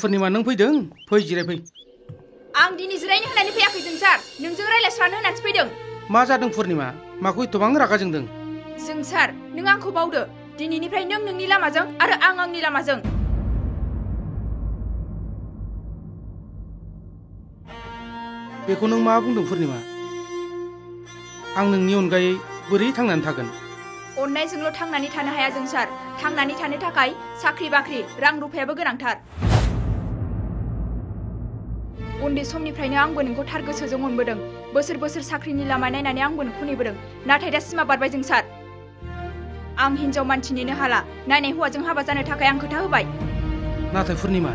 पुर्णिमा नों फैदों फै जिरायफै आं दिनै जिरायनो होननानै फैयाखै जों सार नोंजों रायलायस्रानो होननानैसो फैदों मा जादों पुर्णिमा माखौ एथबां रागा जोंदों जों सार नों आंखौ बावदो दिनैनिफ्राय नों नोंनि लामाजों आरो आं आंनि लामाजों बेखौ नों मा बुंदों पुर्णिमा आं नोंनि अनगायै बोरै थांनानै थागोन अननायजोंल' थांनानै थानो हाया जों सार थांनानै थानो थाखाय साख्रि बाख्रि रां रुफायाबो गोनांथार उन्दै समनिफ्रायनो आंबो नोंखौ थार गोसोजों अनबोदों बोसोर बोसोर साख्रिनि लामा नायनानै आंबो नोंखौ नेबोदों नाथाय दा सिमा बारबाय जों सार आं हिनजाव मानसि नेनो हाला नायनाय हौवाजों हाबा जानो थाखाय आं खोथा होबाय नाथाय पुर्णिमा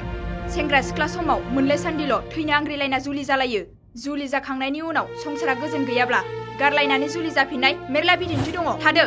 सेंग्रा सिख्ला समाव मोनले सान्दिल' थैनो आंग्रिलायना जुलि जालायो जुलि जाखांनायनि उनाव संसारा गोजोन गैयाब्ला गारलायनानै जुलि जाफिननाय मेरला बिदिन्थि दङ थादो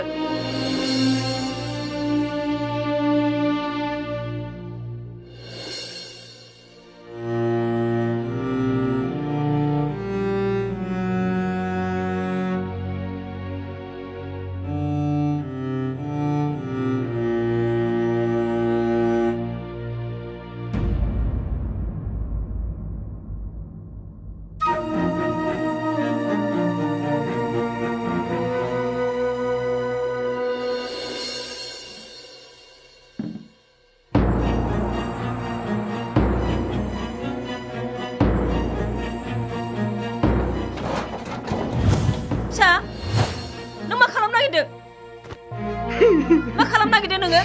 मा खालामनो नागिरदों नोङो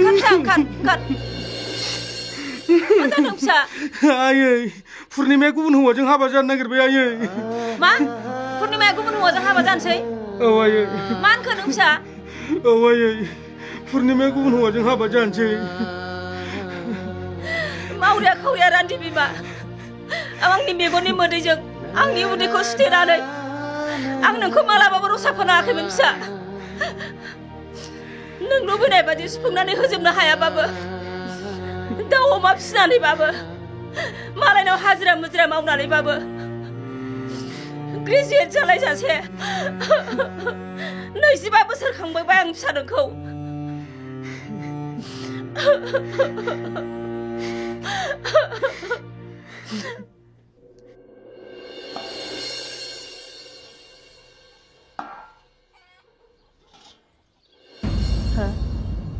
ओंखार मा जादों फिसा आयै पुर्णिमाया गुबुन हौवाजों हाबा जानो नागिरबाय आयै मा पुर्णिमाया गुबुन हौवाजों हाबा जानोसै औ आयै मा होनखो नों फिसा औ आयै पुर्णिमाया गुबुन हौवाजों हाबा जानोसै मावरिया खावरिया रान्दि बिमा आंनि मेगननि मोदैजों आंनि उदैखौ सुथेनानै आं नोंखौ मालाबाबो रसा फोनाङाखैमोन फिसा नों लुबैनाय बादि सुफुंनानै होजोबनो हायाबाबो दाउ अमा फिसिनानैबाबो मालायनाव हाजिरा मुजिरा मावनानैबाबो ग्रेजुवेट जालायजासे 25 बोसोर खांबोबाय आं फिसा नोंखौ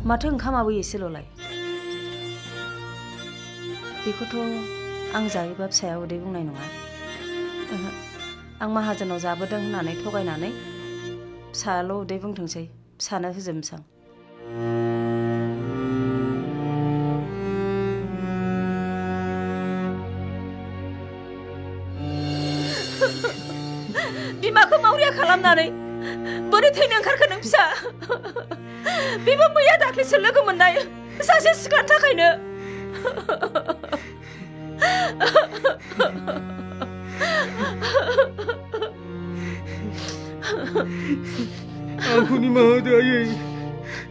माथो ओंखामाबो एसेल'लाय बेखौथ' आं जायोबा फिसाया उदै बुंनाय नङा आं माहाजोनाव जाबोदों होननानै थगायनानै फिसाल' उदै बुंथोंसै फिसानो होजोबनोसां बिमाखौ मावरिया खालामनानै बोरै थैनो ओंखारखो नों फिसा बेबो मैया दाख्लैसो लोगो मोननाय सासे सिख्लानि थाखायनो आंखौ निमाहा होदो आयै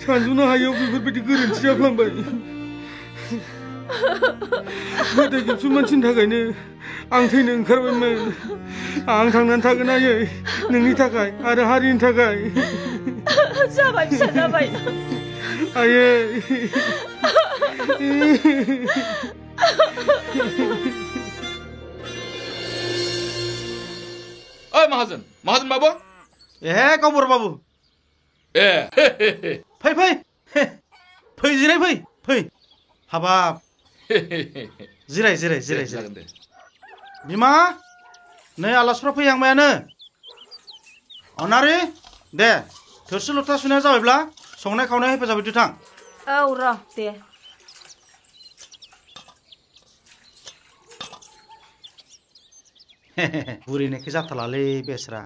सानज'नो हायैयाव बेफोरबायदि गोरोन्थि जाफ्लांबाय गोदै गिबसु मानसिनि थाखायनो आं थैनो ओंखारबायमोन आं थांनानै थागोन आयै नोंनि थाखाय आरो हारिनि थाखाय जाबाय फिसा जाबाय आयै ओइ माहाजोन बाबु गावबर बाबु फै जिराय फै हाबाब जिराय बिमा नै आलासिफ्रा फैहांबायानो अनारि दे थोरसि लथा सुनाया जाबायब्ला संनाय खावनाय हेफाजाब होदो थां औ र' दे बुरिनायखौ जाथारलालै बेस्रा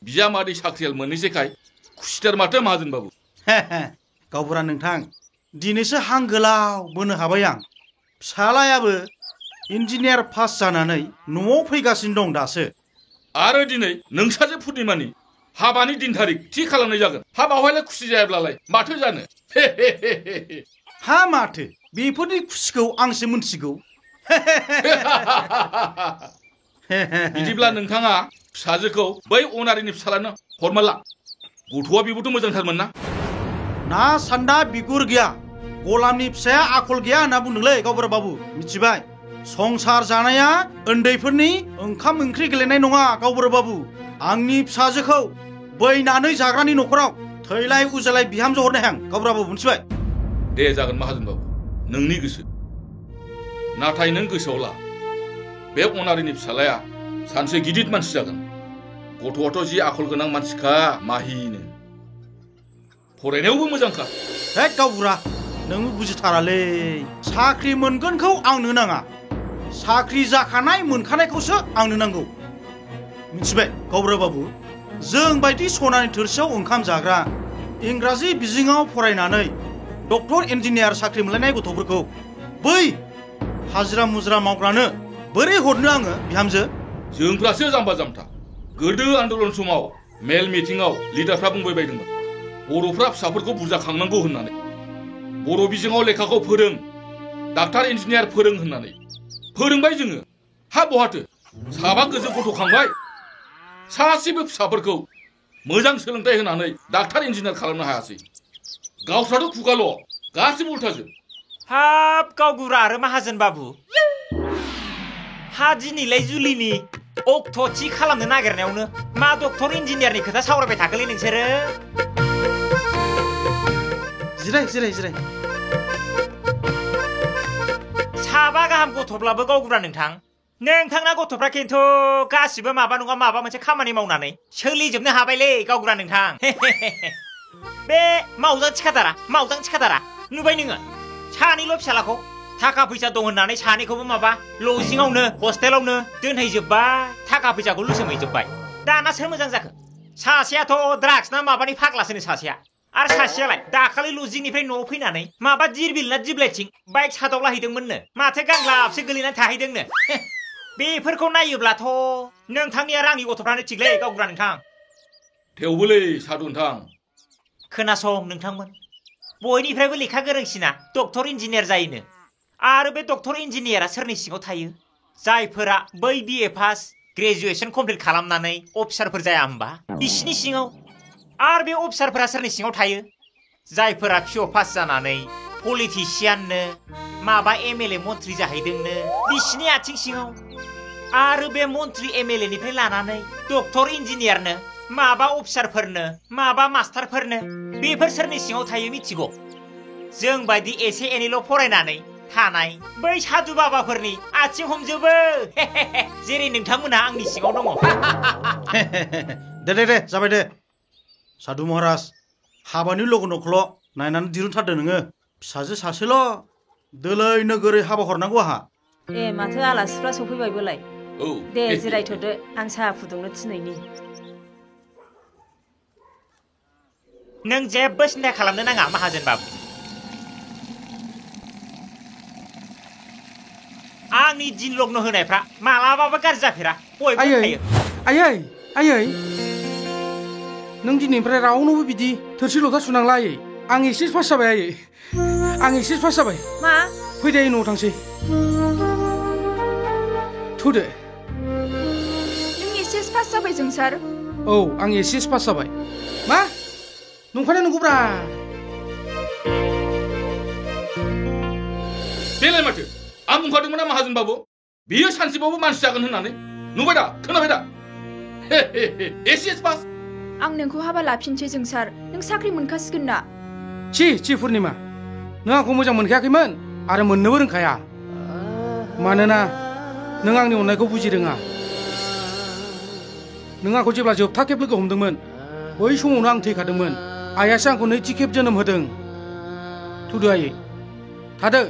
बिजामादै साख्रियाल मोननोसैखाय खुसिथार माथो माहाजोन बाबु गावबुरा नोंथां दिनैसो हां गोलाव बोनो हाबाय आं फिसालायाबो इन्जिनियार पास जानानै न'आव फैगासिनो दं दासो आरो दिनै नोंसाजो पुर्णिमानि हाबानि दिन थारिख थि खालामनाय जागोन हाबायावहाय खुसि जायाब्लालाय माथो जानो हा माथो बेफोरनि खुसिखौ आंसो मिथिगौ बिदिब्ला नोंथाङा फिसाजोखौ बै अनारिनि फिसालानो हरमाला गथ'आ बेबोथ' मोजांथारमोन ना ना सान्दा बिगुर गैया गलामनि फिसाया आखल गैया होनना बुंदोंलै गावबुरा बाबु मिथिबाय संसार जानाया उन्दैफोरनि ओंखाम ओंख्रि गेलेनाय नङा गावबुरा बाबु आंनि फिसाजोखौ बैनानै जाग्रानि न'खराव थैलाय उजालाय बिहामजो हरनो हां गावबुरा बाबु मिथिबाय दे जागोन माहाजोन बाबु नोंनि गोसो नाथाय नों गोसोआव ला बे अनारिनि फिसालाया सानसे गिदिर मानसि जागोन गथ'आथ' जि आखल गोनां मानसिखा माहिनो फरायनायावबो मोजांखा हे गावबुरा नों बुजिथारालै साख्रि मोनगोनखौ आंनो नाङा साख्रि जाखानाय मोनखानायखौसो आंनो नांगौ मिथिबाय गावबुरा बाबु जों बायदि सनानि थोरसियाव ओंखाम जाग्रा इंराजि बिजोङाव फरायनानै डक्टर इन्जिनियार साख्रि मोनलायनाय गथ'फोरखौ बै हाजिरा मुजिरा मावग्रानो बोरै हरनो आङो बिहामजो जोंफ्रासो जाम्बा जाम्था गोदो आन्दलन समाव मेल मिटिंआव लिडारफ्रा बुंबाय बायदोंमोन बर'फ्रा फिसाफोरखौ बुरजा खांनांगौ होननानै बर' बिजोङाव लेखाखौ फोरों डाक्टार इन्जिनियार फोरों होननानै फोरोंबाय जोङो हा बहाथो साबा गोजौ गथ' खांबाय सासेबो फिसाफोरखौ मोजां सोलोंथाइ होनानै डाक्टार इन्जिनियार खालामनो हायासै गावस्राथ' खुगाल' गासिबो उल्थाजोब हाब गावबुरा आरो माहाजोन बाबु हा दिनैलाय जुलिनि अक्ट' थि खालामनो नागिरनायावनो मा डक्टर इन्जिनियारनि खोथा सावरायबाय थाखोलै नोंसोरो जिराय जिराय जिराय साबा गाहाम गथ'ब्लाबो गावबुरा नोंथांना गथ'फ्रा खिन्थु गासिबो माबा नङा माबा मोनसे खामानि मावनानै सोलिजोबनो हाबायलै गावबुरा नोंथां बे मावजां थिखादारा नुबाय नोङो सानैल' फिसालाखौ थाखा फैसा दं होननानै सानैखौबो माबा लजिंआवनो हस्टेलावनो दोनहैजोब्बाय थाखा फैसाखौ लुसोमहैजोब्बाय दाना सोर मोजां जाखो सासेयाथ' ड्राग्स ना माबानि फाग्लासोनो सासेया आरो सासेयालाय दाखालि लजिंनिफ्राय न'आव फैनानै माबा दिरबिल ना दिब्लाइथिं बाइक सादावला हैदोंमोननो माथो गांलाबसो गोलैनानै थाहैदोंनो बेफोरखौ नायोब्लाथ' नोंथांनिया रांनि गथ'फ्रानो थिगलै गावबुरा नोंथां थेवबोलै सादु नोंथां खोनासं नोंथांमोन बयनिफ्रायबो लेखा गोरोंसिना डक्टर इन्जिनियार जायोनो आरो बे डक्टर इन्जिनियारा सोरनि सिङाव थायो जायफोरा बै BA पास ग्रेजुएशन कमप्लिट खालामनानै अफिसारफोर जाया होमबा बिसिनि सिङाव आरो बे अफिसारफोरा सोरनि सिङाव थायो जायफोरा PO पास जानानै पलिटिशियाननो माबा MLA मन्त्रि जाहैदोंनो बिसिनि आथिं सिङाव आरो बे मन्त्रि MLA निफ्राय लानानै डक्टर इन्जिनियारनो माबा अफिसारफोरनो माबा मास्टारफोरनो बेफोर सोरनि सिङाव थायो मिथिगौ जों बायदि एसे एनैल' फरायनानै थानाय बै साधु बाबाफोरनि आथिं हमजोबो जेरै नोंथांमोना आंनि सिङाव दङ दे जाबाय दे साधु महाराज हाबानि लगन नखल' नायनानै दिरुनथारदों नोङो फिसाजो सासेल' दोलै नोगोरै हाबा हरनांगौ आहा माथो आलासिफ्रा सफैबायबोलाय औ दे जिरायथ'दो आं साहा फुदुंनो थिनैनि नों जेबो सिन्था खालामनो नाङा माहाजोन बाबु आंनि दिन लग्न होनायफ्रा मालाबाबो गाज्रि जाफेरा बयबो थायो आयै नों दिनैनिफ्राय रावनोबो बिदि थोरसि लथा सुनांला आयै आं एसे पास जाबाय आयै आं एसे पास जाबाय मा फैदो आयै न'आव थांसै थुदो नों एचएस पास जाबाय जों सार औ आं एसे पास जाबाय मा नंखायना नंगौब्रा बेलाय माथो आं बुंखादोंमोन ना माहाजोन बाबु बियो सानसेबाबो मानसि जागोन होननानै नुबाय दा खोनाबाय दा एसिएस पास आं नोंखौ हाबा लाफिनसै जों सार नों साख्रि मोनखासिगोन ना ची पुर्णिमा नों आंखौ मोजां मोनखायाखैमोन आरो मोननोबो रोंखाया मानोना नों आंनि अननायखौ बुजि रोङा नों आंखौ जेब्ला जोबथा खेब लोगो हमदोंमोन बै समावनो आं थैखादोंमोन आइयासो आंखौ नैथि खेब जोनोम होदों थुदो आयै थादो